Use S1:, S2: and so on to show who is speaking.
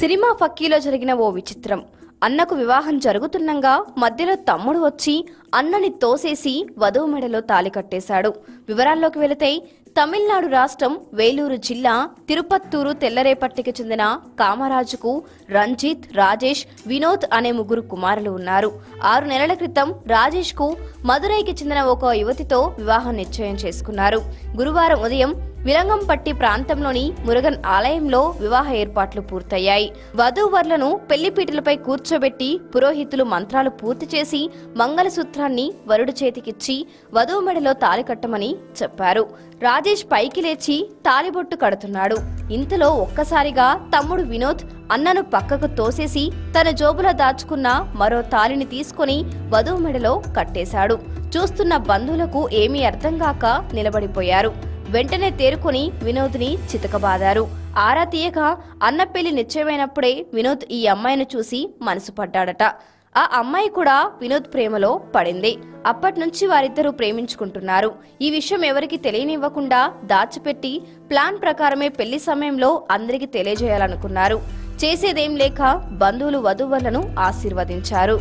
S1: Cinema ఫక్కీలో జరిగిన ఓ విచిత్రం. అన్నకు వివాహం జరుగుతుండగా మధ్యలో తమ్ముడు వచ్చి అన్నని తోసేసి వధువు మెడలో తాళి కట్టేశాడు. వివరాల్లోకి వెళితే తమిళనాడు రాష్ట్రం వేలూరు జిల్లా తిరుపత్తూరు తెల్లరేపట్టికి చెందిన కామరాజుకు రంజిత్, రాజేష్, వినోద్ అనే ముగ్గురు కుమారులు ఉన్నారు. 6 నెలల క్రితం రాజేష్ కు మదురైకి చెందిన ఒక యువతితో వివాహం నిశ్చయం చేసుకున్నారు. గురువారం ఉదయం విలంగంపట్టి ప్రాంతంలోని మురుగన్ ఆలయంలో వివాహ ఏర్పాట్లు పూర్తయ్యాయి. వధూవరులను పెళ్లిపీటలపై కూర్చోబెట్టి పురోహితులు మంత్రాలు పూర్తి చేసి మంగళసూత్రాన్ని వరుడి చేతికిచ్చి వధువు మెడలో తాళి కట్టమని చెప్పారు. రాజేష్ పైకి లేచి తాళిబొట్టు కడుతున్నాడు. ఇంతలో ఒక్కసారిగా తమ్ముడు వినోద్ అన్నను పక్కకు తోసేసి తన జోబులో దాచుకున్న మరో తాళిని తీసుకుని వధువు మెడలో కట్టేశాడు. చూస్తున్న బంధువులకు ఏమీ అర్థం కాక నిలబడిపోయారు. వెంటనే తేరుకుని వినోద్ని చితకబాదారు. ఆరా తీయగా అన్న పెళ్లి నిశ్చయమైనప్పుడే వినోద్ ఈ అమ్మాయిని చూసి మనసు పడ్డాడట. ఆ అమ్మాయి కూడా వినోద్ ప్రేమలో పడింది. అప్పట్నుంచి వారిద్దరూ ప్రేమించుకుంటున్నారు. ఈ విషయం ఎవరికి తెలియనివ్వకుండా దాచిపెట్టి ప్లాన్ ప్రకారమే పెళ్లి సమయంలో అందరికీ తెలియజేయాలనుకున్నారు. చేసేదేం లేక బంధువులు వధూవరులను ఆశీర్వదించారు.